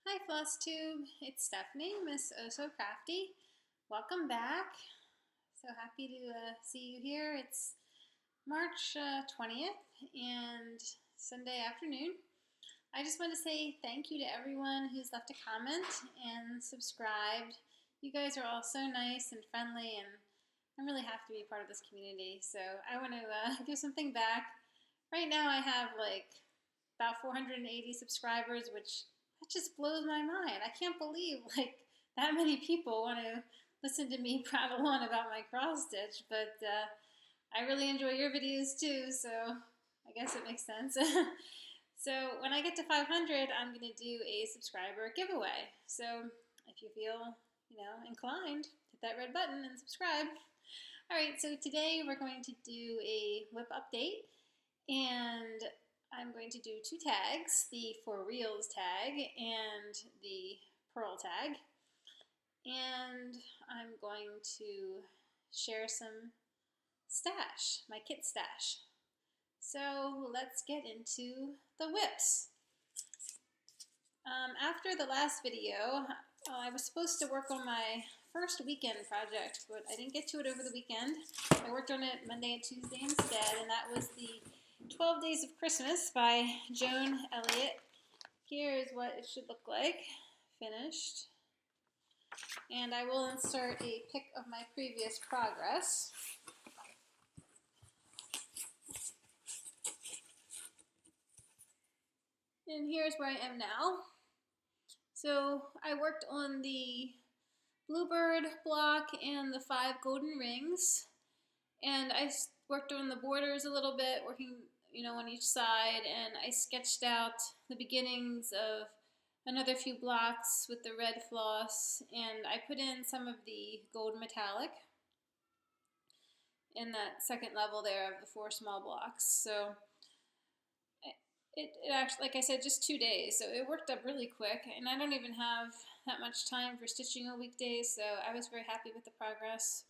Hi FlossTube, it's Stephanie, Miss Oh So Crafty. Welcome back. So happy to see you here. It's March 20th and Sunday afternoon. I just want to say thank you to everyone who's left a comment and subscribed. You guys are all so nice and friendly, and I'm really happy to be part of this community. So I want to give something back. Right now I have like about 480 subscribers, which that just blows my mind. I can't believe like that many people want to listen to me prattle on about my cross stitch, but I really enjoy your videos too, so I guess it makes sense. So when I get to 500, I'm going to do a subscriber giveaway. So if you feel, inclined, hit that red button and subscribe. All right, so today we're going to do a whip update, and I'm going to do two tags, the For Reals tag and the Pearl tag. And I'm going to share some stash, my kit stash. So let's get into the whips. After the last video, I was supposed to work on my first weekend project, but I didn't get to it over the weekend. I worked on it Monday and Tuesday instead, and that was the 12 Days of Christmas by Joan, Elliott. Here is what it should look like, finished. And I will insert a pic of my previous progress. And here's where I am now. So I worked on the bluebird block and the 5 golden rings. And I worked on the borders a little bit, working, on each side, and I sketched out the beginnings of another few blocks with the red floss, and I put in some of the gold metallic in that second level there of the 4 small blocks. So it actually, like I said, just 2 days, so it worked up really quick, and I don't even have that much time for stitching a weekday, so I was very happy with the progress.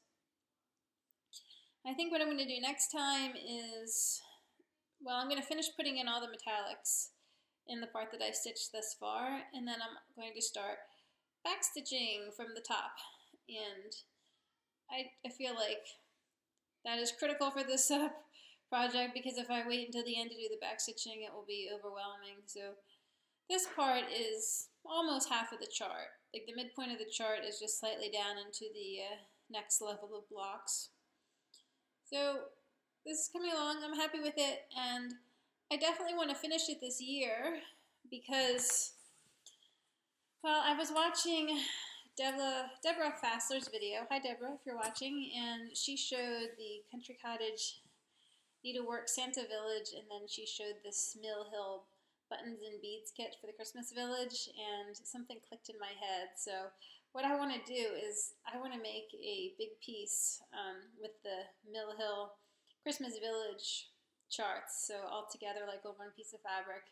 I think what I'm going to do next time is, well, I'm going to finish putting in all the metallics in the part that I've stitched thus far, and then I'm going to start back stitching from the top. And I feel like that is critical for this project, because if I wait until the end to do the back stitching, it will be overwhelming. So this part is almost half of the chart. Like the midpoint of the chart is just slightly down into the next level of blocks. So this is coming along. I'm happy with it, and I definitely want to finish it this year because, well, I was watching Deborah Fassler's video. Hi, Deborah, if you're watching. And she showed the Country Cottage Needlework Santa Village, and then she showed this Mill Hill buttons and beads kit for the Christmas Village, and something clicked in my head. So what I want to do is I want to make a big piece with the Mill Hill Christmas Village charts, so all together like on one piece of fabric.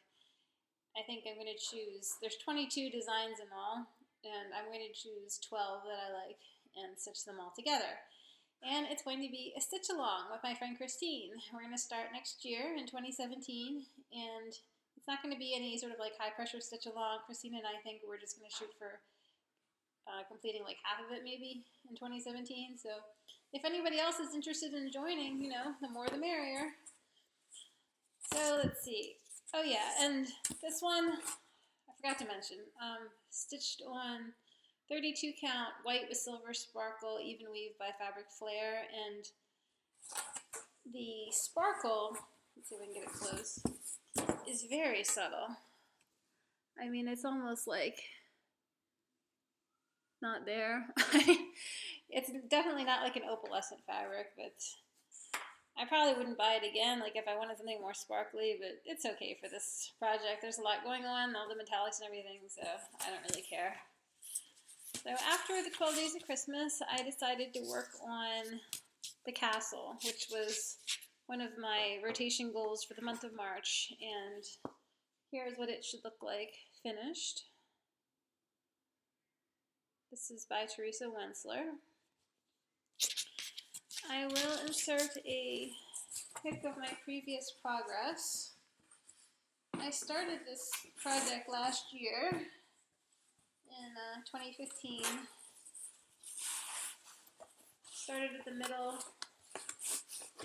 I think I'm going to choose, there's 22 designs in all, and I'm going to choose 12 that I like and stitch them all together. And it's going to be a stitch along with my friend Christine. We're going to start next year in 2017, and it's not going to be any sort of like high pressure stitch along. Christine and I think we're just going to shoot for completing like half of it maybe in 2017. So if anybody else is interested in joining, the more the merrier. So let's see. Oh yeah, and this one I forgot to mention. Stitched on 32 count white with silver sparkle even weave by Fabric Flair, and the sparkle, let's see if I can get it close, is very subtle. I mean, it's almost like not there. It's definitely not like an opalescent fabric, but I probably wouldn't buy it again, like if I wanted something more sparkly, but it's okay for this project. There's a lot going on, all the metallics and everything, so I don't really care. So after the 12 Days of Christmas, I decided to work on the castle, which was one of my rotation goals for the month of March, and here's what it should look like finished. This is by Teresa Wentzler. I will insert a pic of my previous progress. I started this project last year, in 2015. Started at the middle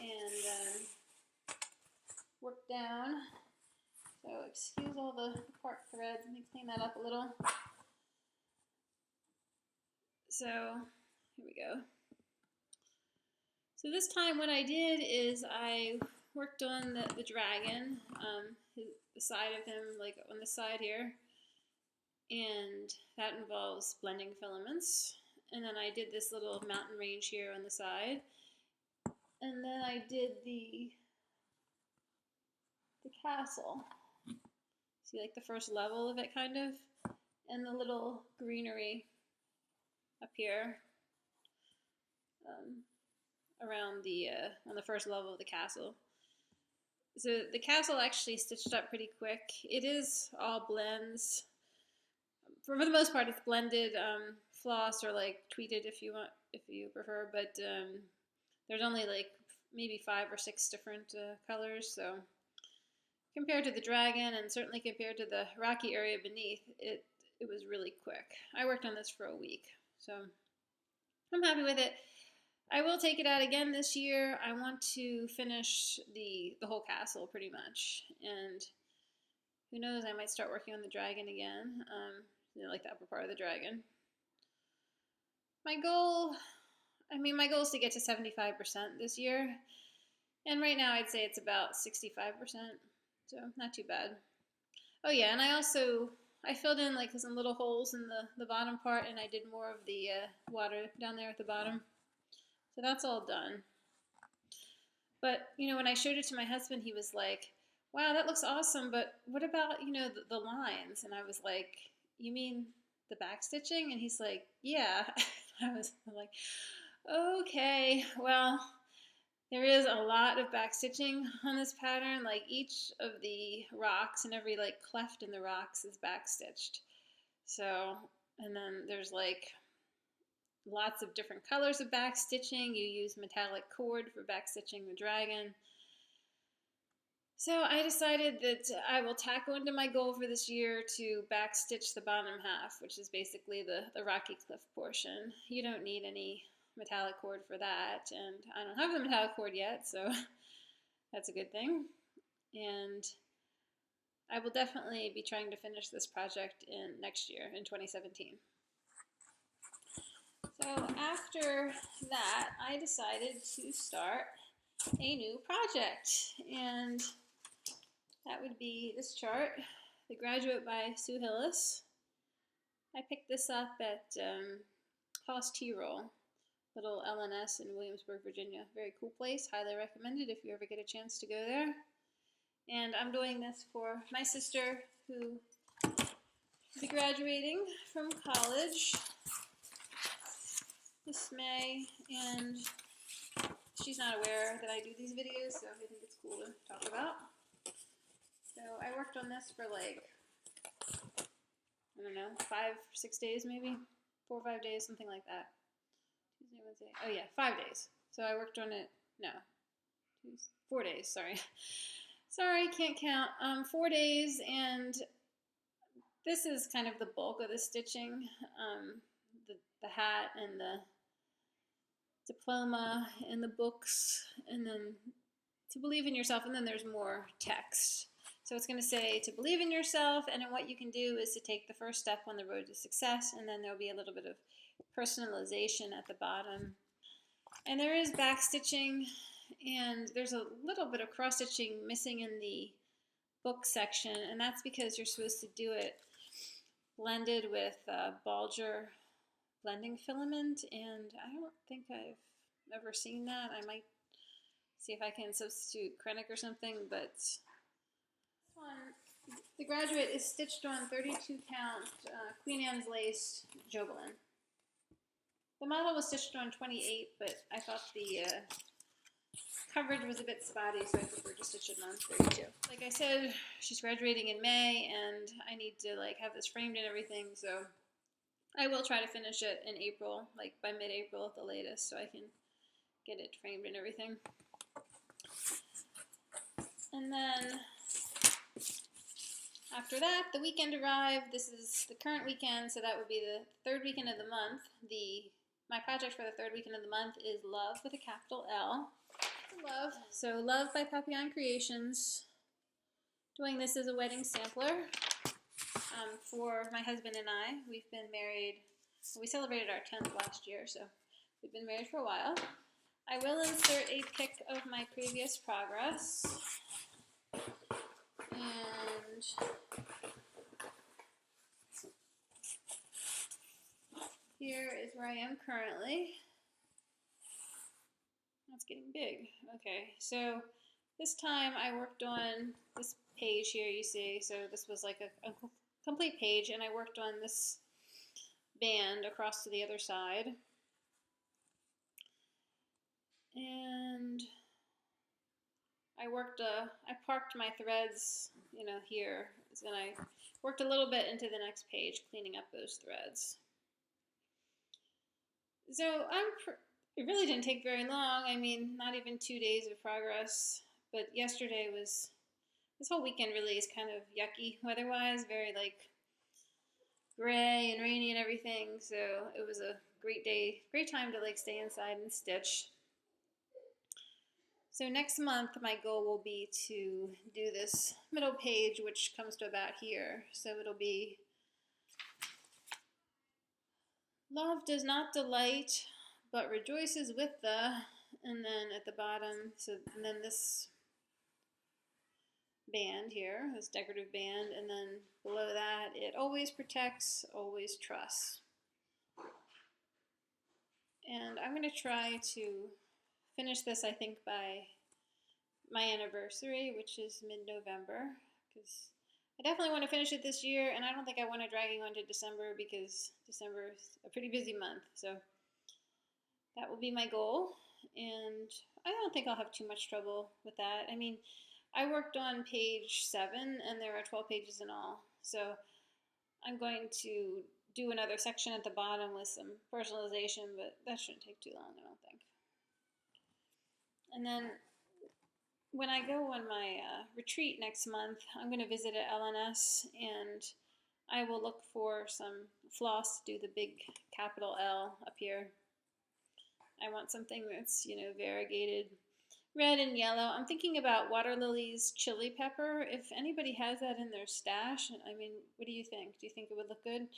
and worked down. So excuse all the part threads. Let me clean that up a little. So here we go. So this time what I did is I worked on the dragon, the side of him, like on the side here, and that involves blending filaments. And then I did this little mountain range here on the side, and then I did the castle. See, like the first level of it, kind of, and the little greenery up here. Around the on the first level of the castle. So the castle actually stitched up pretty quick. It is all blends. For the most part, it's blended floss or like tweeted if you want, if you prefer. But there's only like maybe 5 or 6 different colors. So compared to the dragon, and certainly compared to the rocky area beneath, it was really quick. I worked on this for a week, so I'm happy with it. I will take it out again this year. I want to finish the whole castle pretty much, and who knows, I might start working on the dragon again, like the upper part of the dragon. My goal is to get to 75% this year, and right now I'd say it's about 65%, so not too bad. Oh yeah, and I filled in like some little holes in the bottom part, and I did more of the water down there at the bottom. So that's all done. But, when I showed it to my husband, he was like, wow, that looks awesome, but what about, the lines? And I was like, you mean the back stitching? And he's like, yeah. I was like, okay, well, there is a lot of back stitching on this pattern. Like each of the rocks and every like cleft in the rocks is back stitched. So, and then there's like lots of different colors of back stitching. You use metallic cord for back stitching the dragon. So I decided that I will tack on to my goal for this year to back stitch the bottom half, which is basically the rocky cliff portion. You don't need any metallic cord for that, and I don't have the metallic cord yet, so that's a good thing. And I will definitely be trying to finish this project in next year, in 2017. So after that, I decided to start a new project, and that would be this chart, The Graduate by Sue Hillis. I picked this up at FlossTube, little LNS in Williamsburg, Virginia. Very cool place, highly recommended if you ever get a chance to go there. And I'm doing this for my sister, who will be graduating from college this May, and she's not aware that I do these videos, so I think it's cool to talk about. So I worked on this for like, I don't know, 5 or 6 days maybe, 4 or 5 days, something like that. Tuesday, Wednesday, oh yeah, 5 days. So I worked on it, 4 days, sorry. Sorry, can't count. 4 days, and this is kind of the bulk of the stitching. The hat and the diploma and the books, and then to believe in yourself, and then there's more text. So it's going to say to believe in yourself, and then what you can do is to take the first step on the road to success, and then there'll be a little bit of personalization at the bottom. And there is back stitching, and there's a little bit of cross stitching missing in the book section, and that's because you're supposed to do it blended with Bulger blending filament, and I don't think I've ever seen that. I might see if I can substitute Krennic or something, but the Graduate is stitched on 32 count Queen Anne's lace Jobelin. The model was stitched on 28, but I thought the coverage was a bit spotty, so I preferred to stitch it on 32. Like I said, she's graduating in May, and I need to like have this framed and everything, so I will try to finish it in April, like by mid-April at the latest, so I can get it framed and everything. And then after that, the weekend arrived. This is the current weekend, so that would be the third weekend of the month. My project for the third weekend of the month is Love with a capital L. Love. So Love by Papillon Creations. Doing this as a wedding sampler for my husband and I. We've been married, we celebrated our 10th last year, so we've been married for a while. I will insert a pic of my previous progress. And here is where I am currently. That's getting big. Okay, so this time I worked on this page here, you see. So this was like a complete page, and I worked on this band across to the other side. And I parked my threads, you know, here. And I worked a little bit into the next page, cleaning up those threads. So it really didn't take very long. I mean, not even 2 days of progress. But yesterday was, this whole weekend really is kind of yucky weather-wise, very like gray and rainy and everything. So it was a great day, great time to like stay inside and stitch. So next month, my goal will be to do this middle page, which comes to about here. So it'll be Love does not delight, but rejoices with the, and then at the bottom, so, and then this band here, this decorative band, and then below that, it always protects, always trusts. And I'm going to try to finish this, I think, by my anniversary, which is mid-November, because I definitely want to finish it this year, and I don't think I want to drag it on to December, because December is a pretty busy month. So that will be my goal, and I don't think I'll have too much trouble with that. I mean, I worked on page 7, and there are 12 pages in all. So I'm going to do another section at the bottom with some personalization, but that shouldn't take too long, I don't think. And then when I go on my retreat next month, I'm going to visit at LNS, and I will look for some floss to do the big capital L up here. I want something that's, you know, variegated red and yellow. I'm thinking about Water Lily's chili pepper. If anybody has that in their stash, I mean, what do you think? Do you think it would look good?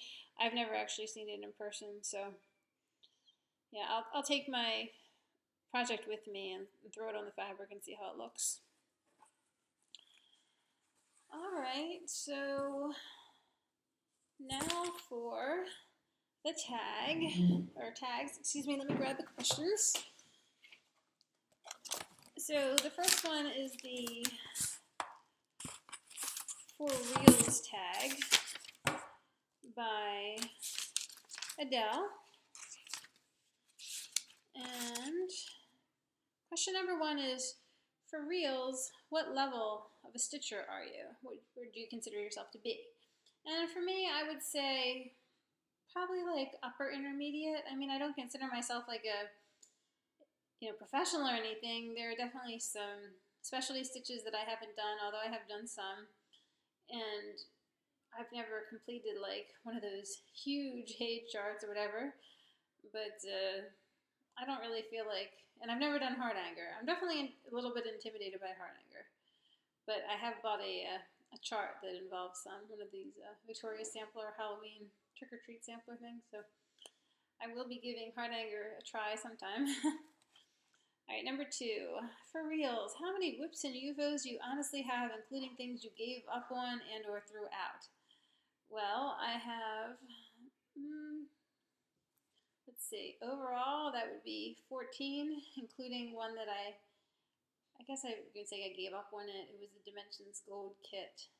I've never actually seen it in person, so yeah, I'll take my project with me and throw it on the fabric and see how it looks. All right, so now for the tags, excuse me, let me grab the questions. So the first one is the For Realz tag by Adele. And question number 1 is, for Realz, what level of a stitcher are you? Where do you consider yourself to be? And for me, I would say probably like upper intermediate. I mean, I don't consider myself like a, you know, professional or anything. There are definitely some specialty stitches that I haven't done, although I have done some. And I've never completed like one of those huge Haid charts or whatever. But I don't really feel like, and I've never done heart anger. I'm definitely a little bit intimidated by heart anger, but I have bought a chart that involves one of these Victoria sampler Halloween trick-or-treat sampler things, so I will be giving heart anger a try sometime. All right, number 2, for Realz, how many whips and UFOs do you honestly have, including things you gave up on and or threw out? Well, I have, let's see, overall that would be 14, including one that I guess I could say I gave up on it. It was the Dimensions Gold Kit.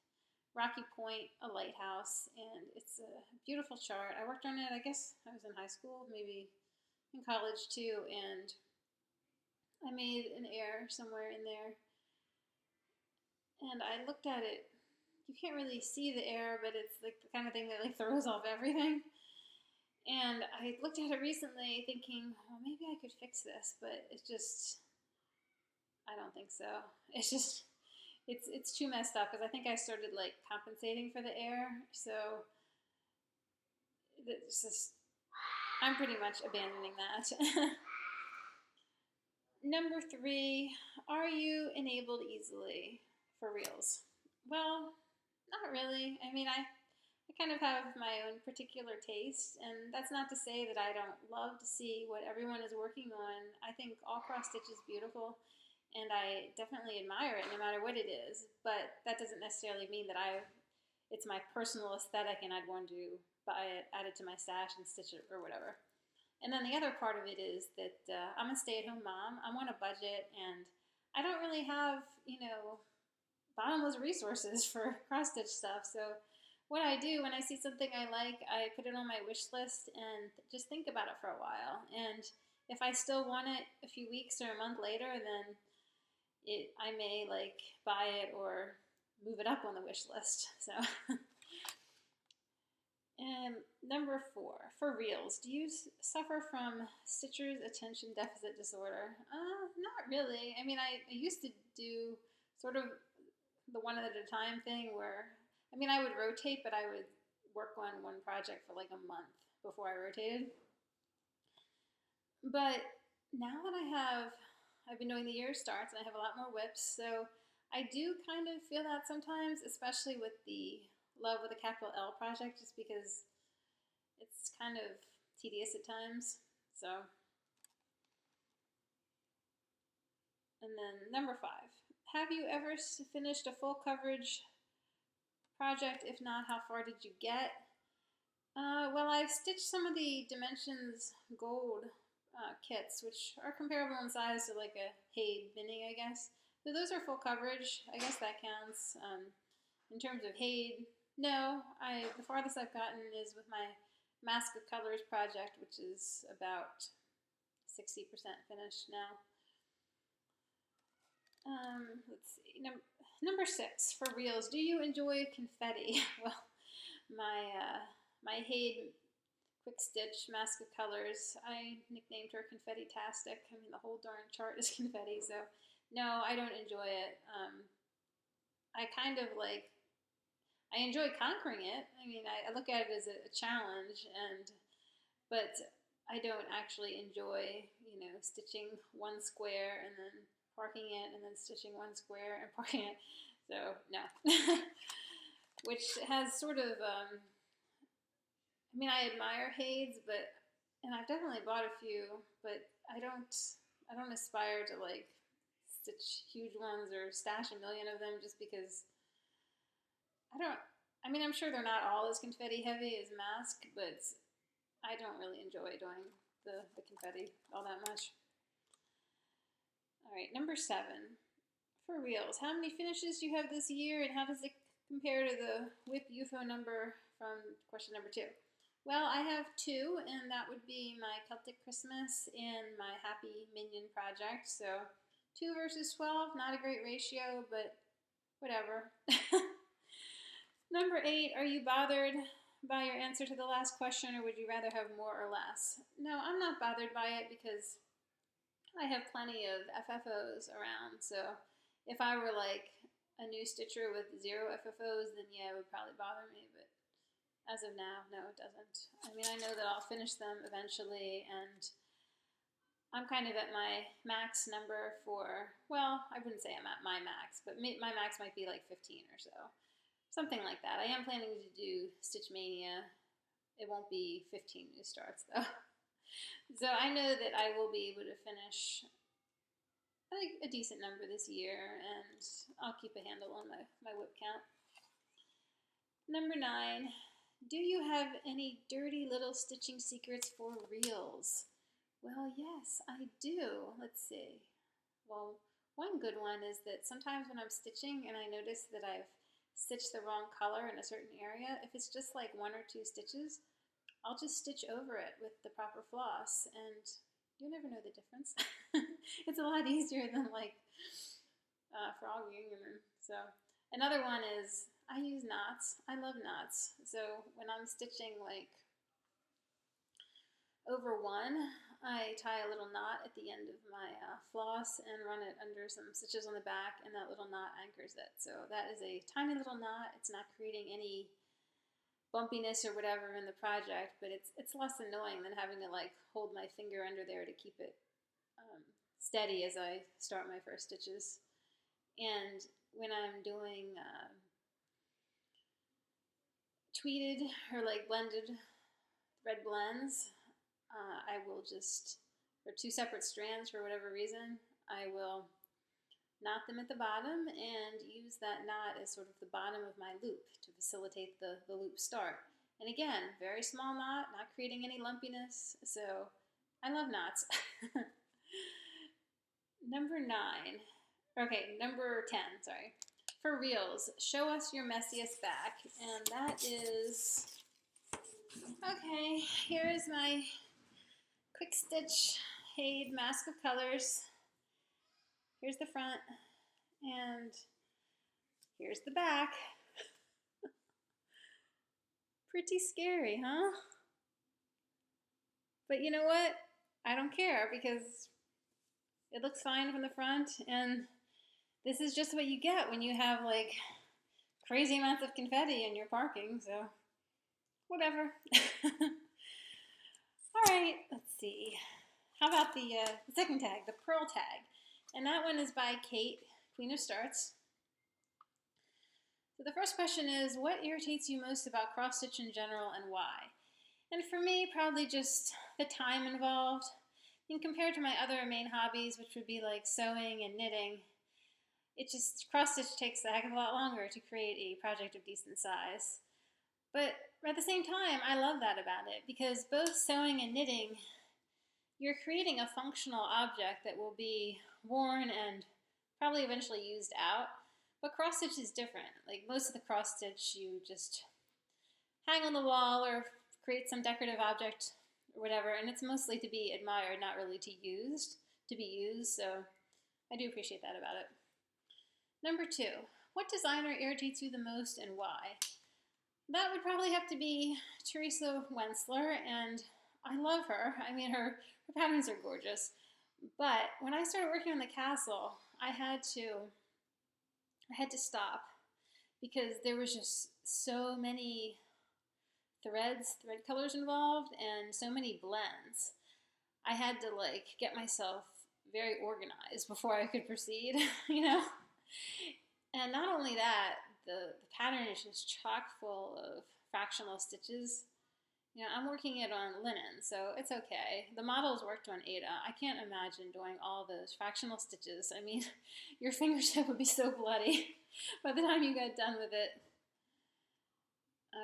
Rocky Point, a lighthouse, and it's a beautiful chart. I worked on it, I guess I was in high school, maybe in college too, and I made an error somewhere in there. And I looked at it. You can't really see the error, but it's like the kind of thing that like throws off everything. And I looked at it recently thinking, well, maybe I could fix this, but it's just, I don't think so. It's just, it's too messed up because I think I started like compensating for the air, so it's just I'm pretty much abandoning that. Number 3, are you enabled easily for Realz? Well, not really. I mean, I kind of have my own particular taste, and that's not to say that I don't love to see what everyone is working on. I think all cross stitch is beautiful, and I definitely admire it no matter what it is, but that doesn't necessarily mean that it's my personal aesthetic and I'd want to buy it, add it to my stash and stitch it or whatever. And then the other part of it is that I'm a stay-at-home mom. I'm on a budget, and I don't really have, bottomless resources for cross-stitch stuff. So what I do when I see something I like, I put it on my wish list and just think about it for a while. And if I still want it a few weeks or a month later, then I may like buy it or move it up on the wish list. So. And number 4, for Realz, do you suffer from stitcher's attention deficit disorder? Not really. I mean, I used to do sort of the one at a time thing where, I mean, I would rotate, but I would work on one project for like a month before I rotated. But now that I've been doing the year starts and I have a lot more whips, so I do kind of feel that sometimes, especially with the Love with a capital L project, just because it's kind of tedious at times. So, and then number 5, have you ever finished a full coverage project? If not, how far did you get? Well, I've stitched some of the Dimensions Gold kits, which are comparable in size to like a Haid mini, I guess. So those are full coverage. I guess that counts. In terms of Haid, no, the farthest I've gotten is with my Mask of Colors project, which is about 60% finished now. Let's see, number 6, for Realz, do you enjoy confetti? Well, my Haid Quick Stitch Mask of Colors, I nicknamed her Confetti-tastic. I mean, the whole darn chart is confetti, so no, I don't enjoy it. I kind of like, I enjoy conquering it. I mean, I look at it as a challenge, but I don't actually enjoy, stitching one square and then parking it, and then stitching one square and parking it. So, no. Which has sort of, I mean, I admire Haids, and I've definitely bought a few, but I don't aspire to, like, stitch huge ones or stash a million of them just because I mean, I'm sure they're not all as confetti heavy as Mask, but I don't really enjoy doing the confetti all that much. All right, number 7, for Realz, how many finishes do you have this year, and how does it compare to the WIP UFO number from question number 2? Well, I have 2, and that would be my Celtic Christmas and my Happy Minion project. So 2 versus 12, not a great ratio, but whatever. Number 8, are you bothered by your answer to the last question, or would you rather have more or less? No, I'm not bothered by it because I have plenty of FFOs around. So if I were like a new stitcher with 0 FFOs, then yeah, it would probably bother me. But as of now, no, it doesn't. I mean, I know that I'll finish them eventually, and I'm kind of at my max number for, well, I wouldn't say I'm at my max, but my max might be like 15 or so. Something like that. I am planning to do Stitch Mania. It won't be 15 new starts, though. So I know that I will be able to finish like a decent number this year, and I'll keep a handle on my whip count. Number 9, do you have any dirty little stitching secrets for Realz? Well, yes, I do. Let's see. Well, one good one is that sometimes when I'm stitching and I notice that I've stitched the wrong color in a certain area, if it's just like 1 or 2 stitches, I'll just stitch over it with the proper floss, and you'll never know the difference. It's a lot easier than like frogging. So another one is I use knots. I love knots. So when I'm stitching like over 1, I tie a little knot at the end of my floss and run it under some stitches on the back, and that little knot anchors it. So that is a tiny little knot. It's not creating any bumpiness or whatever in the project, but it's less annoying than having to like hold my finger under there to keep it steady as I start my first stitches. And when I'm doing tweeted or like blended thread blends, I will just, for two separate strands for whatever reason, I will knot them at the bottom and use that knot as sort of the bottom of my loop to facilitate the loop start. And again, very small knot, not creating any lumpiness, so I love knots. Number 10, sorry. For Realz, show us your messiest back, and that is, okay, here is my quick stitch Haid Mask of Colors. Here's the front, and here's the back. Pretty scary, huh? But you know what? I don't care because it looks fine from the front, and this is just what you get when you have like crazy amounts of confetti in your parking, so whatever. All right, let's see. How about the second tag, the pearl tag? And that one is by Kate, Queen of Starts. So the first question is, what irritates you most about cross stitch in general and why? And for me, probably just the time involved. And compared to my other main hobbies, which would be like sewing and knitting, it just, cross stitch takes a heck of a lot longer to create a project of decent size. But at the same time, I love that about it, because both sewing and knitting, you're creating a functional object that will be worn and probably eventually used out. But cross stitch is different. Like most of the cross stitch, you just hang on the wall or create some decorative object or whatever, and it's mostly to be admired, not really to be used. So I do appreciate that about it. Number 2, what designer irritates you the most and why? That would probably have to be Teresa Wentzler, and I love her. I mean, her patterns are gorgeous. But when I started working on the castle, I had to stop because there was just so many thread colors involved and so many blends. I had to like get myself very organized before I could proceed, you know? And not only that, the pattern is just chock full of fractional stitches. You know, I'm working it on linen, so it's okay. The models worked on Ada. I can't imagine doing all those fractional stitches. I mean, your fingertip would be so bloody by the time you got done with it.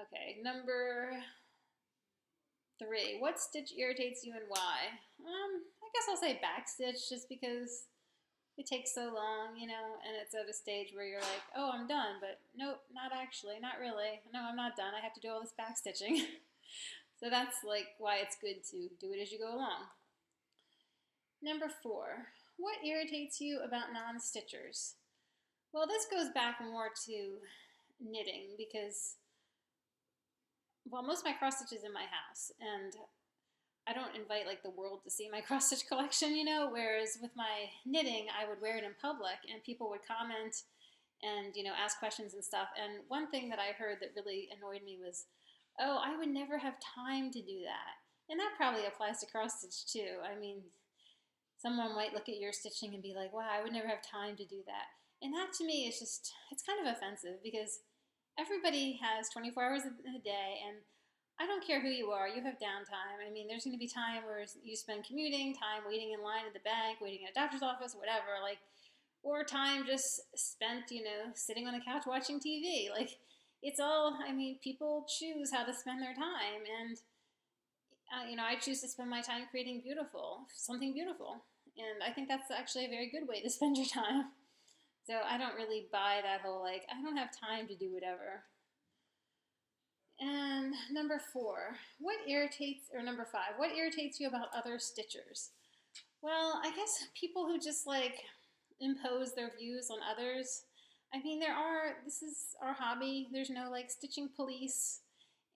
Okay, number 3. What stitch irritates you and why? I guess I'll say back stitch, just because it takes so long, you know, and it's at a stage where you're like, oh, I'm done, but nope, not actually, not really. No, I'm not done. I have to do all this back stitching. So that's like why it's good to do it as you go along. Number 4, what irritates you about non-stitchers? Well, this goes back more to knitting because, well, most of my cross stitch is in my house, and I don't invite like the world to see my cross stitch collection, you know, whereas with my knitting, I would wear it in public and people would comment and, you know, ask questions and stuff. And one thing that I heard that really annoyed me was, oh, I would never have time to do that. And that probably applies to cross stitch too. I mean, someone might look at your stitching and be like, wow, I would never have time to do that. And that to me is just, it's kind of offensive because everybody has 24 hours in a day, and I don't care who you are, you have downtime. I mean, there's going to be time where you spend commuting, time waiting in line at the bank, waiting at a doctor's office, whatever, like, or time just spent, you know, sitting on the couch watching TV. Like, it's all, I mean, people choose how to spend their time, and, you know, I choose to spend my time creating something beautiful, and I think that's actually a very good way to spend your time. So I don't really buy that whole, like, I don't have time to do whatever. And number 5, what irritates you about other stitchers? Well, I guess people who just like impose their views on others. I mean, this is our hobby. There's no like stitching police.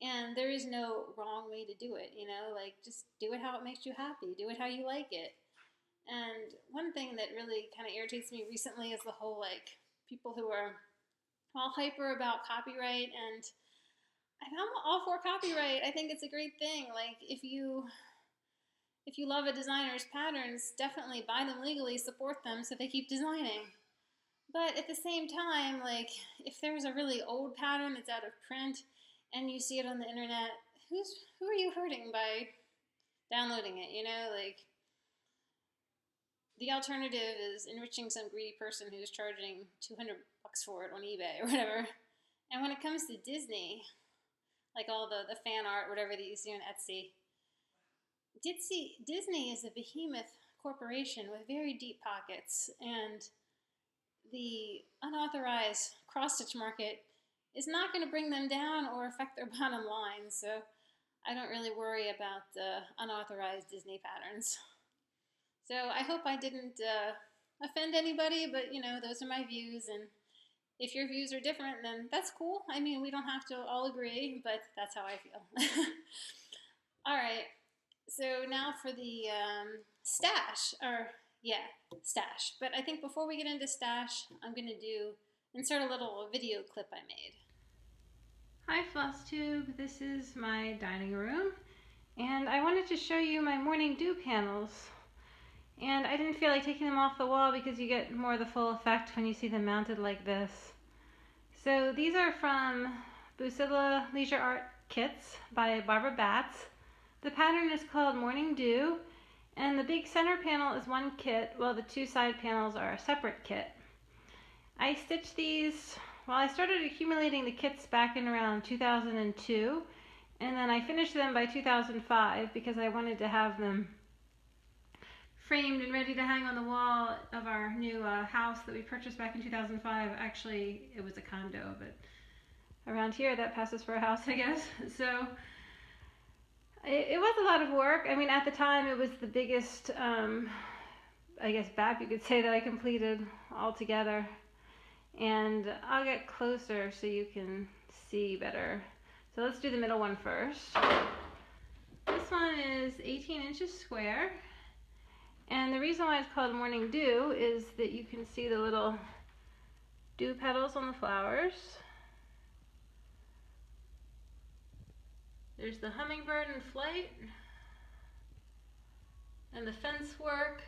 And there is no wrong way to do it, you know, like just do it how it makes you happy, do it how you like it. And one thing that really kind of irritates me recently is the whole like people who are all hyper about copyright, and I'm all for copyright. I think it's a great thing. Like if you love a designer's patterns, definitely buy them legally, support them so they keep designing. But at the same time, like if there's a really old pattern that's out of print and you see it on the internet, who are you hurting by downloading it, you know? Like the alternative is enriching some greedy person who's charging $200 for it on eBay or whatever. And when it comes to Disney, like all the fan art, whatever that you see on Etsy, Disney is a behemoth corporation with very deep pockets, and the unauthorized cross-stitch market is not going to bring them down or affect their bottom line. So I don't really worry about the unauthorized Disney patterns. So I hope I didn't offend anybody, but you know, those are my views, and if your views are different, then that's cool. I mean, we don't have to all agree, but that's how I feel. All right, so now for the stash, or yeah, stash. But I think before we get into stash, I'm going to insert a little video clip I made. Hi FlossTube, this is my dining room, and I wanted to show you my morning dew panels. And I didn't feel like taking them off the wall because you get more of the full effect when you see them mounted like this. So these are from Bucilla Leisure Art Kits by Barbara Baatz. The pattern is called Morning Dew, and the big center panel is one kit, while the two side panels are a separate kit. I stitched these, well, I started accumulating the kits back in around 2002, and then I finished them by 2005 because I wanted to have them framed and ready to hang on the wall of our new house that we purchased back in 2005. Actually, it was a condo, but around here that passes for a house, I guess. So it was a lot of work. I mean, at the time it was the biggest, I guess, BAP you could say that I completed altogether. And I'll get closer so you can see better. So let's do the middle one first. This one is 18 inches square. And the reason why it's called Morning Dew is that you can see the little dew petals on the flowers. There's the hummingbird in flight, and the fence work.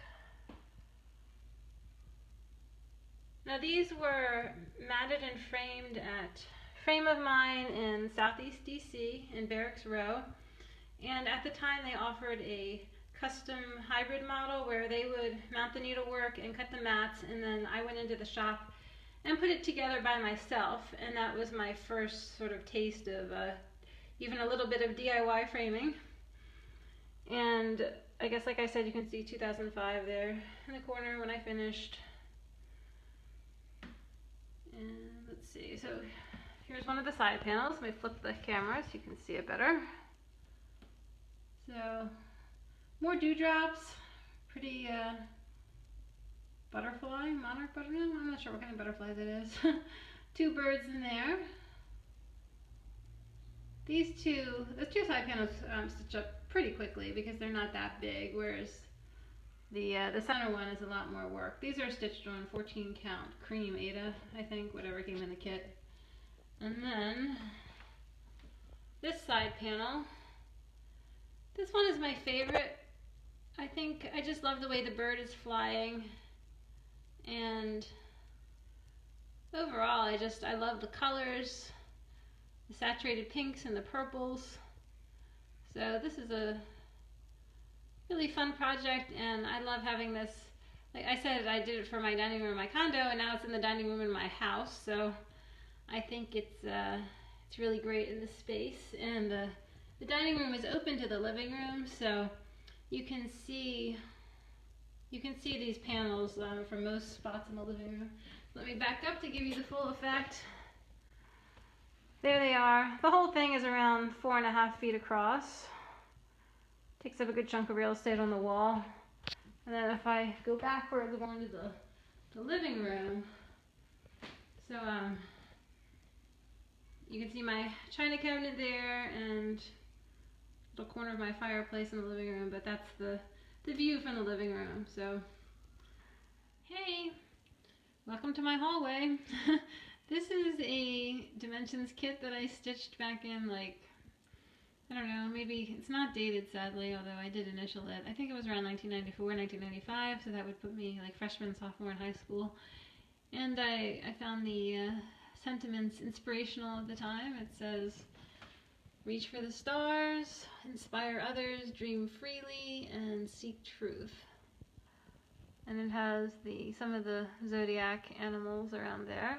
Now these were matted and framed at Frame of Mine in Southeast DC in Barracks Row. And at the time they offered a custom hybrid model where they would mount the needlework and cut the mats, and then I went into the shop and put it together by myself, and that was my first sort of taste of even a little bit of DIY framing. And I guess, like I said, you can see 2005 there in the corner when I finished. And let's see, so here's one of the side panels. Let me flip the camera so you can see it better. So more dewdrops, pretty butterfly, monarch butterfly, I'm not sure what kind of butterfly that is. Two birds in there. The two side panels stitch up pretty quickly because they're not that big, whereas the center one is a lot more work. These are stitched on 14 count cream Aida, I think, whatever came in the kit. And then this side panel, this one is my favorite. I think I just love the way the bird is flying, and overall I love the colors, the saturated pinks and the purples. So this is a really fun project, and I love having this. Like I said, I did it for my dining room in my condo, and now it's in the dining room in my house, so I think it's really great in this space. And the dining room is open to the living room, so you can see these panels from most spots in the living room. Let me back up to give you the full effect. There they are. The whole thing is around 4.5 feet across. Takes up a good chunk of real estate on the wall. And then if I go backwards, we're going to the living room. So You can see my china cabinet there and the corner of my fireplace in the living room, but that's the view from the living room. So, hey, welcome to my hallway. This is a Dimensions kit that I stitched back in, like, I don't know, maybe, it's not dated sadly, although I did initial it. I think it was around 1994, 1995, so that would put me like freshman, sophomore in high school. And I found the sentiments inspirational at the time. It says, reach for the stars, inspire others, dream freely, and seek truth. And it has some of the zodiac animals around there.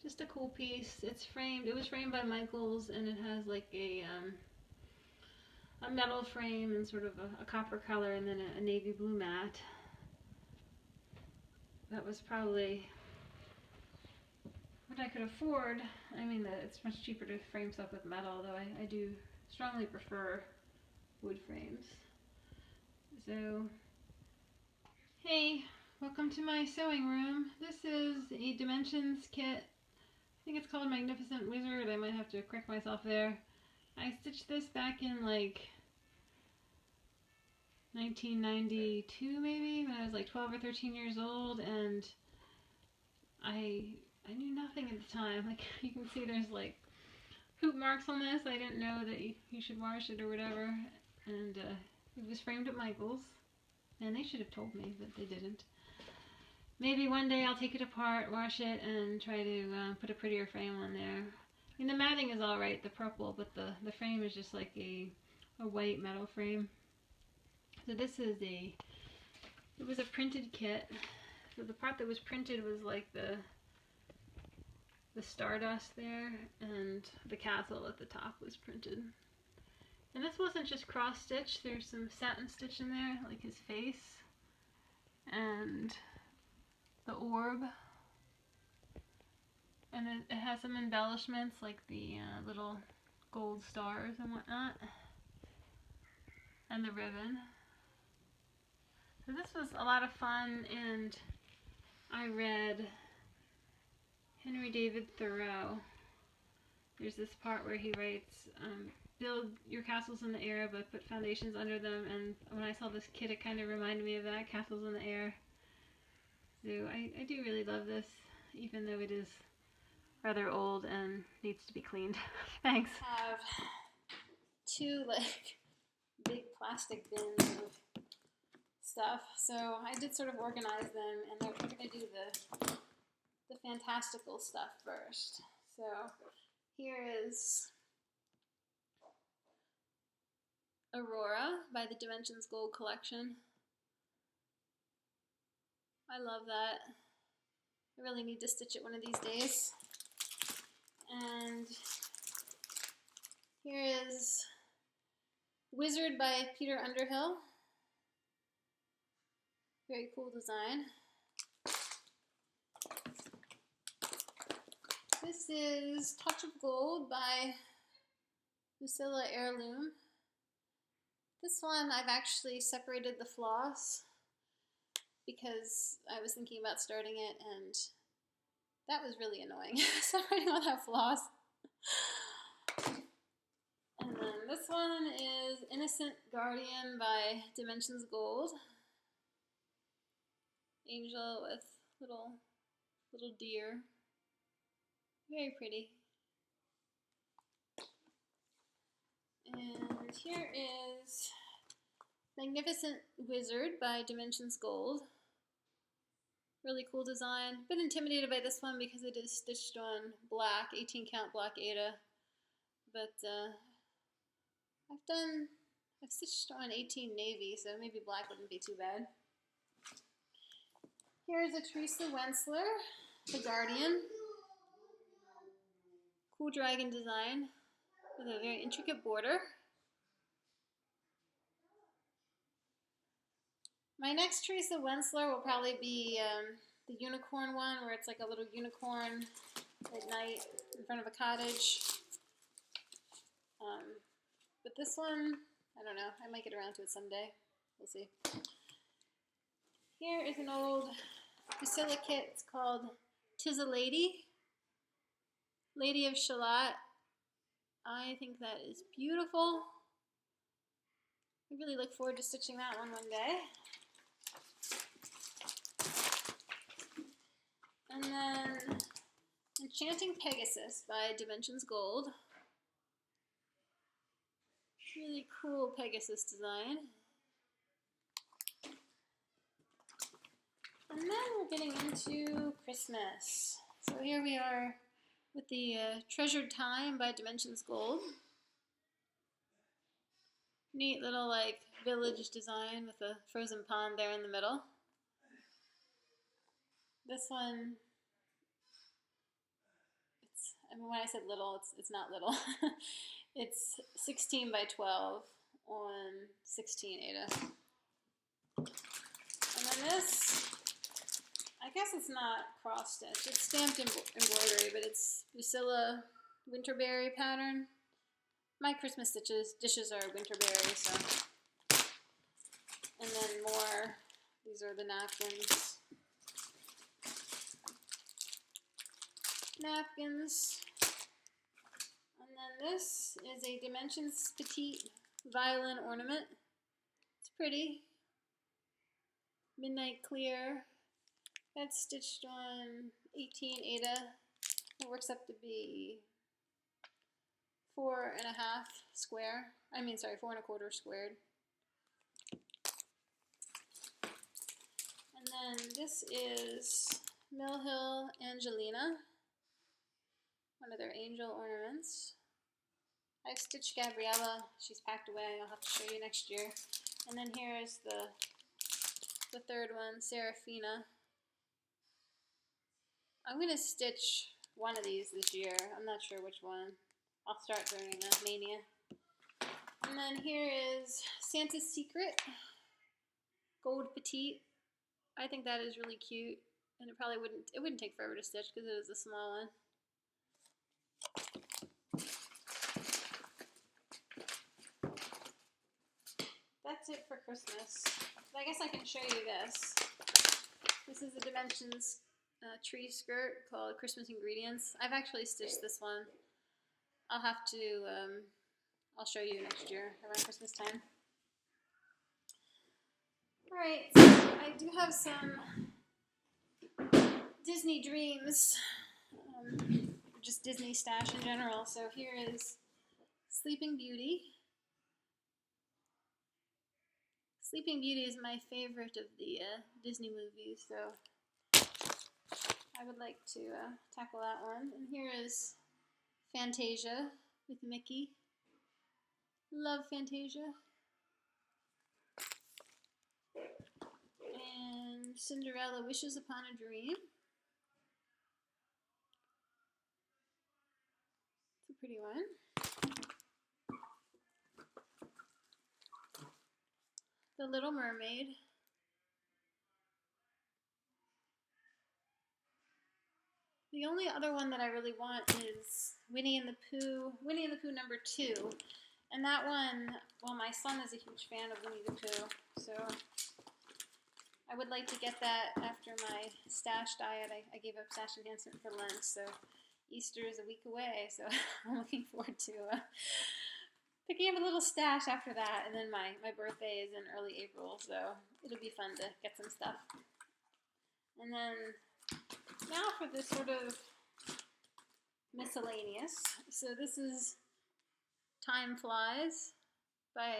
Just a cool piece. It's framed. It was framed by Michaels, and it has like a metal frame and sort of a copper color, and then a navy blue mat. That was probably what I could afford. I mean, it's much cheaper to frame stuff with metal, although I do strongly prefer wood frames. So, hey, welcome to my sewing room. This is a Dimensions kit. I think it's called Magnificent Wizard. I might have to correct myself there. I stitched this back in like 1992 maybe, when I was like 12 or 13 years old, and I knew nothing at the time. Like, you can see there's like hoop marks on this. I didn't know that you should wash it or whatever, and it was framed at Michaels, and they should have told me, but they didn't. Maybe one day I'll take it apart, wash it, and try to put a prettier frame on there. I mean, the matting is alright, the purple, but the frame is just like a white metal frame. So this is it was a printed kit. So the part that was printed was like the stardust there, and the castle at the top was printed. And this wasn't just cross stitch, there's some satin stitch in there, like his face, and the orb, and it has some embellishments like the little gold stars and whatnot, and the ribbon. So this was a lot of fun, and I read Henry David Thoreau. There's this part where he writes, build your castles in the air but put foundations under them, and when I saw this kit it kind of reminded me of that, castles in the air. So I do really love this, even though it is rather old and needs to be cleaned. Thanks. I have two like big plastic bins of stuff, so I did sort of organize them, and we're going to do the fantastical stuff first. So here is Aurora by the Dimensions Gold Collection. I love that. I really need to stitch it one of these days. And here is Wizard by Peter Underhill. Very cool design. This is Touch of Gold by Bucilla Heirloom. This one I've actually separated the floss because I was thinking about starting it, and that was really annoying, separating all that floss. And then this one is Innocent Guardian by Dimensions Gold. Angel with little deer. Very pretty. And here is Magnificent Wizard by Dimensions Gold. Really cool design. Been intimidated by this one because it is stitched on black, 18 count black Aida. But I've stitched on 18 navy, so maybe black wouldn't be too bad. Here's a Teresa Wentzler, The Guardian. Cool dragon design with a very intricate border. My next Teresa Wentzler will probably be the unicorn one, where it's like a little unicorn at night in front of a cottage. But this one, I don't know, I might get around to it someday. We'll see. Here is an old Bucilla kit. It's called 'Tis a Lady. Lady of Shalott. I think that is beautiful. I really look forward to stitching that one day. And then Enchanting Pegasus by Dimensions Gold. Really cool Pegasus design. And then we're getting into Christmas. So here we are with the Treasured Time by Dimensions Gold. Neat little like village design with a frozen pond there in the middle. This one, I mean, when I said little, it's not little. It's 16 by 12 on 16 Ada. And then this, I guess it's not cross stitch. It's stamped embroidery, but it's Bucilla Winterberry pattern. My Christmas dishes are Winterberry, so. And then more, these are the napkins. And then this is a Dimensions Petite violin ornament. It's pretty. Midnight Clear. That's stitched on 18 Ada. It works up to be 4.5 square. 4.25 squared. And then this is Mill Hill Angelina, one of their angel ornaments. I've stitched Gabriella. She's packed away. I'll have to show you next year. And then here is the third one, Serafina. I'm going to stitch one of these this year. I'm not sure which one. I'll start during Mania. And then here is Santa's Secret, Gold Petite. I think that is really cute, and it wouldn't take forever to stitch because it is a small one. That's it for Christmas. I guess I can show you this. This is a Dimensions tree skirt called Christmas Ingredients. I've actually stitched this one. I'll show you next year around Christmas time. Alright, so I do have some Disney dreams, just Disney stash in general. So here is Sleeping Beauty. Sleeping Beauty is my favorite of the Disney movies, so I would like to tackle that one. And here is Fantasia with Mickey. Love Fantasia. And Cinderella Wishes Upon a Dream. It's a pretty one. The Little Mermaid. The only other one that I really want is Winnie and the Pooh number 2. And that one, well, my son is a huge fan of Winnie the Pooh, so I would like to get that after my stash diet. I gave up stash enhancement for Lent, so Easter is a week away, so I'm looking forward to picking up a little stash after that. And then my birthday is in early April, so it'll be fun to get some stuff. And then now for this sort of miscellaneous. So this is Time Flies by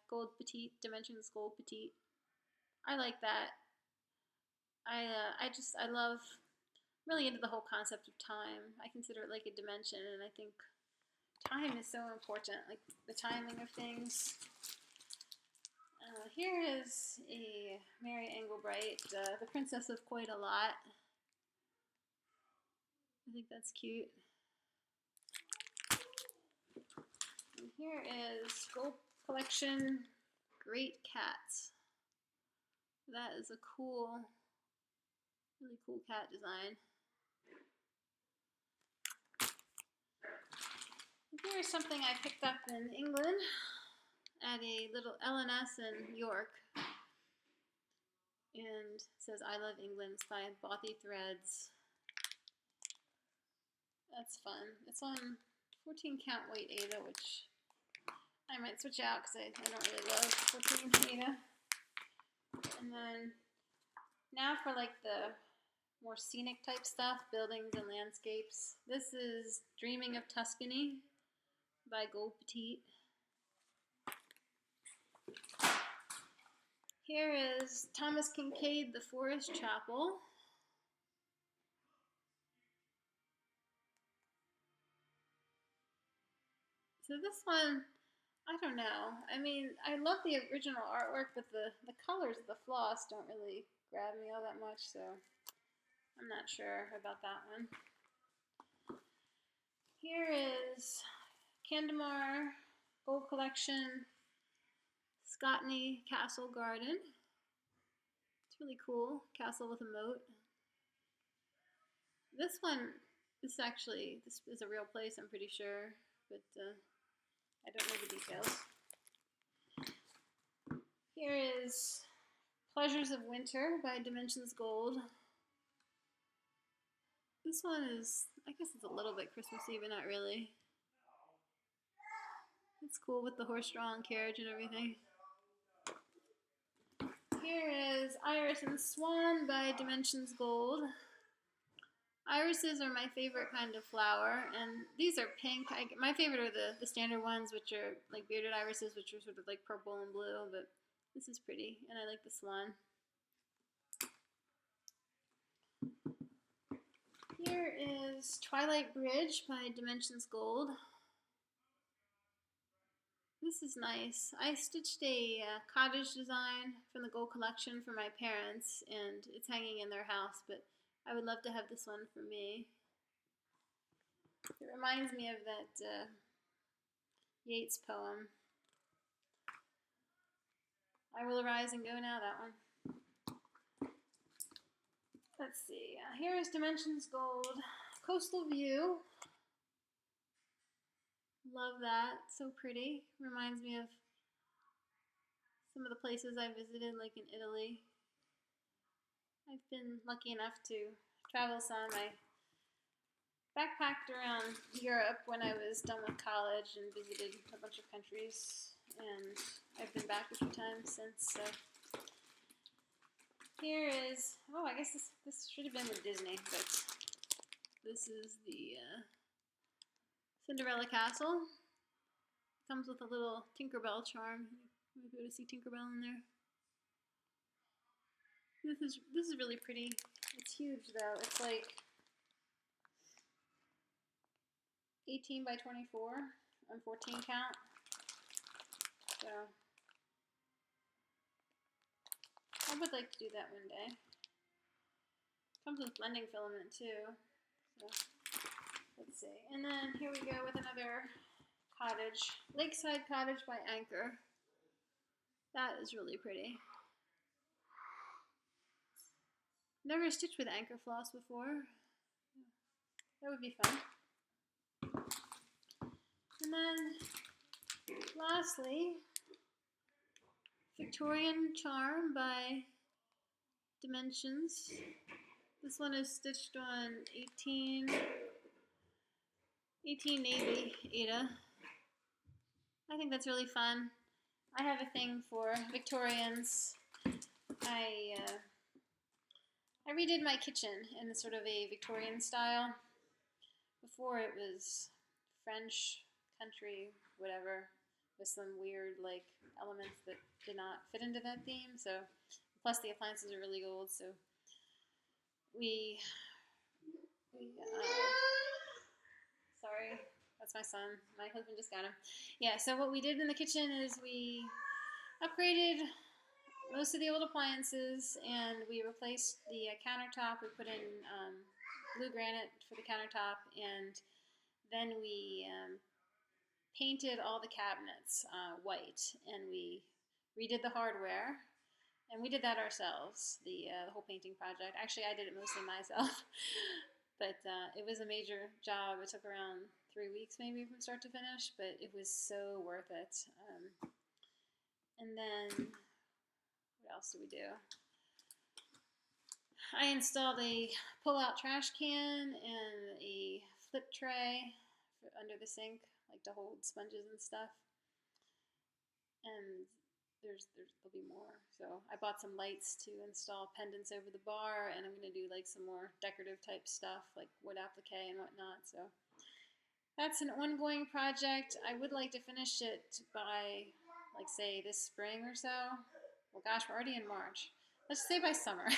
Gold Petite, Dimensions Gold Petite. I like that. I love, I'm really into the whole concept of time. I consider it like a dimension, and I think time is so important, like the timing of things. Here is a Mary Engelbright, The Princess of Quite a Lot. I think that's cute. And here is Gold Collection Great Cats. That is a cool, really cool cat design. Here is something I picked up in England at a little L&S in York. And it says, I Love England. It's by Bothy Threads. That's fun. It's on 14 count weight Aida, which I might switch out because I don't really love 14 Aida. And then now for like the more scenic type stuff, buildings and landscapes. This is Dreaming of Tuscany by Gold Petite. Here is Thomas Kincaid, The Forest Chapel. So this one, I don't know. I mean, I love the original artwork, but the colors of the floss don't really grab me all that much, so I'm not sure about that one. Here is Candemar Gold Collection Scotney Castle Garden. It's really cool. Castle with a moat. This one, this is a real place, I'm pretty sure, but I don't know the details. Here is Pleasures of Winter by Dimensions Gold. This one is, I guess it's a little bit Christmassy, but not really. It's cool with the horse-drawn carriage and everything. Here is Iris and Swan by Dimensions Gold. Irises are my favorite kind of flower, and these are pink. My favorite are the standard ones, which are like bearded irises, which are sort of like purple and blue, but this is pretty, and I like the swan. Here is Twilight Bridge by Dimensions Gold. This is nice. I stitched a cottage design from the Gold Collection for my parents, and it's hanging in their house, but I would love to have this one for me. It reminds me of that Yeats poem. I Will Arise and Go Now, that one. Let's see. Here is Dimensions Gold Coastal View. Love that. So pretty. Reminds me of some of the places I visited, like in Italy. I've been lucky enough to travel some. I backpacked around Europe when I was done with college and visited a bunch of countries, and I've been back a few times since. So here is, oh, I guess this should have been with Disney, but this is the Cinderella Castle. Comes with a little Tinkerbell charm. You might be able to see Tinkerbell in there. This is really pretty. It's huge though. It's like 18 by 24 on 14 count. So I would like to do that one day. Comes with blending filament too. So let's see. And then here we go with another cottage. Lakeside Cottage by Anchor. That is really pretty. Never stitched with Anchor floss before. That would be fun. And then, lastly, Victorian Charm by Dimensions. This one is stitched on 18 Navy Aida. I think that's really fun. I have a thing for Victorians. I redid my kitchen in sort of a Victorian style. Before it was French, country, whatever, with some weird like elements that did not fit into that theme. So, plus the appliances are really old. So sorry, that's my son. My husband just got him. Yeah. So what we did in the kitchen is we upgraded most of the old appliances, and we replaced the countertop. We put in blue granite for the countertop, and then we painted all the cabinets white, and we redid the hardware, and we did that ourselves, the whole painting project. Actually, I did it mostly myself, but it was a major job. It took around 3 weeks maybe from start to finish, but it was so worth it. And then what else did we do? I installed a pull-out trash can and a flip tray under the sink, like to hold sponges and stuff. And there'll be more. So I bought some lights to install pendants over the bar, and I'm gonna do like some more decorative type stuff, like wood applique and whatnot. So that's an ongoing project. I would like to finish it by, like, say this spring or so. Well, gosh, we're already in March. Let's say by summer.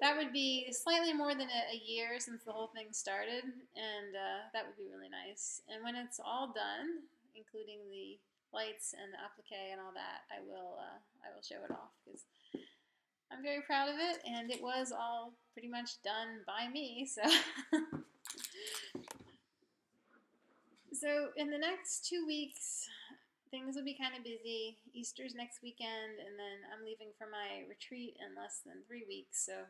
That would be slightly more than a year since the whole thing started, and that would be really nice. And when it's all done, including the lights and the applique and all that, I will show it off because I'm very proud of it, and it was all pretty much done by me. So, so in the next 2 weeks, things will be kind of busy. Easter's next weekend, and then I'm leaving for my retreat in less than 3 weeks. So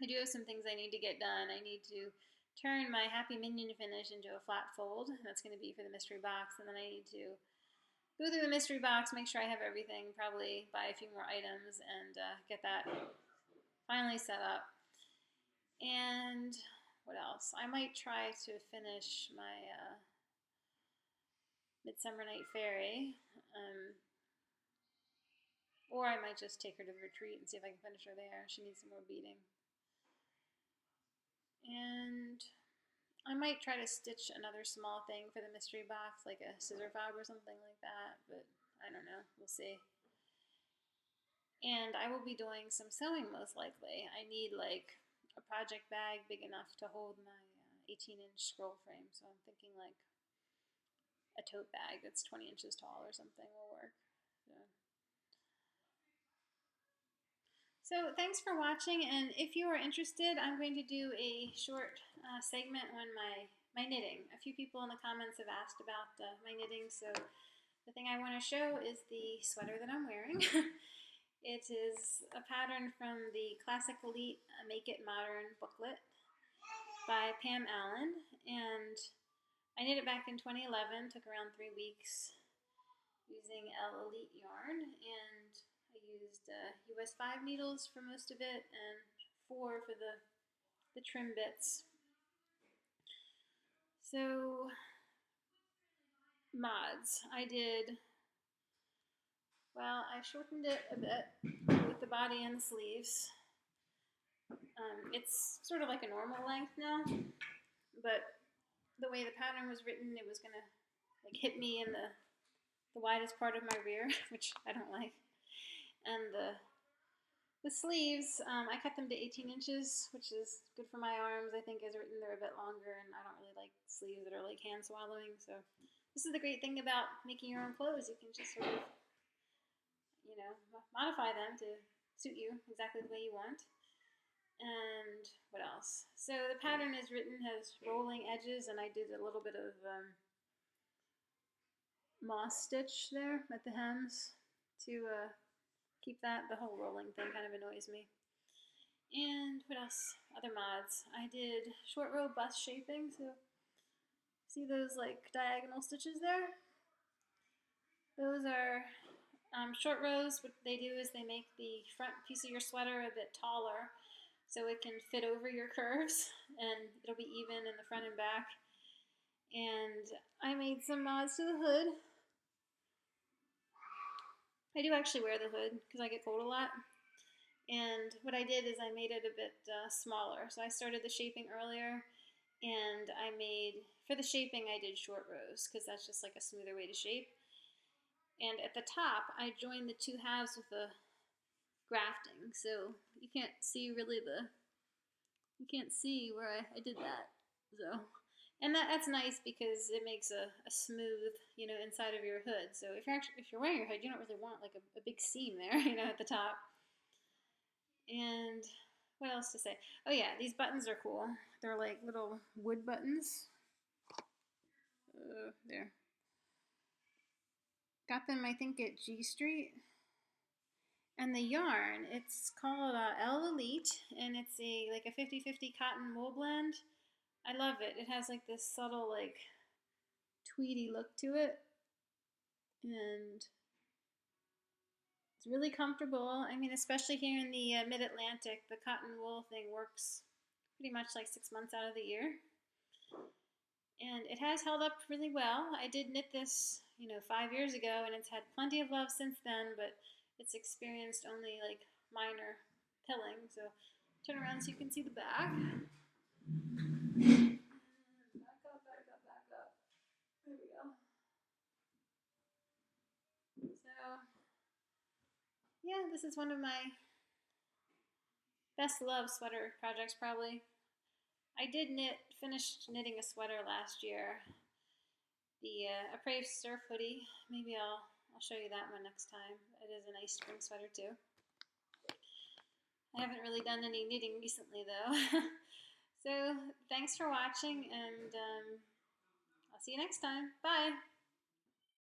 I do have some things I need to get done. I need to turn my Happy Minion finish into a flat fold. That's going to be for the mystery box, and then I need to go through the mystery box, make sure I have everything, probably buy a few more items, and get that finally set up. And what else? I might try to finish my Midsummer Night Fairy, or I might just take her to the retreat and see if I can finish her there. She needs some more beading. And I might try to stitch another small thing for the mystery box, like a scissor fob or something like that, but I don't know. We'll see. And I will be doing some sewing most likely. I need like a project bag big enough to hold my 18-inch scroll frame, so I'm thinking like a tote bag that's 20 inches tall or something will work. So thanks for watching, and if you are interested, I'm going to do a short segment on my knitting. A few people in the comments have asked about my knitting, so the thing I want to show is the sweater that I'm wearing. It is a pattern from the Classic Elite Make It Modern booklet by Pam Allen, and I knit it back in 2011, took around 3 weeks using Elliott yarn, and I used US 5 needles for most of it and 4 for the trim bits. So, mods. I shortened it a bit with the body and the sleeves. It's sort of like a normal length now, but the way the pattern was written, it was gonna like hit me in the widest part of my rear, which I don't like. And the sleeves, I cut them to 18 inches, which is good for my arms. I think as written, they're a bit longer, and I don't really like sleeves that are like hand swallowing. So this is the great thing about making your own clothes. You can just sort of, you know, modify them to suit you exactly the way you want. And what else? So the pattern is written, has rolling edges, and I did a little bit of moss stitch there at the hems to keep that. The whole rolling thing kind of annoys me. And what else? Other mods. I did short row bust shaping, so see those like diagonal stitches there? Those are short rows. What they do is they make the front piece of your sweater a bit taller so it can fit over your curves and it'll be even in the front and back. And I made some mods to the hood. I do actually wear the hood because I get cold a lot. And what I did is I made it a bit smaller. So I started the shaping earlier, and I made, for the shaping I did short rows because that's just like a smoother way to shape. And at the top I joined the two halves with the grafting, so you can't see really where I did that. So, and that's nice because it makes a smooth, you know, inside of your hood. So if you're wearing your hood, you don't really want like a big seam there, you know, at the top. And what else to say? Oh yeah, these buttons are cool. They're like little wood buttons. There. Got them, I think, at G Street. And the yarn, it's called Elliott, and it's like a 50-50 cotton wool blend. I love it. It has like this subtle, like, tweedy look to it. And it's really comfortable. I mean, especially here in the mid-Atlantic, the cotton wool thing works pretty much like 6 months out of the year. it has held up really well. I did knit this, 5 years ago, and it's had plenty of love since then, but it's experienced only like minor pilling. So turn around so you can see the back. Back up, back up, back up. There we go. So, yeah, this is one of my best loved sweater projects probably. I did finished knitting a sweater last year. The Apres Surf Hoodie. Maybe I'll show you that one next time. It is a nice spring sweater too. I haven't really done any knitting recently though. So thanks for watching, and I'll see you next time. Bye!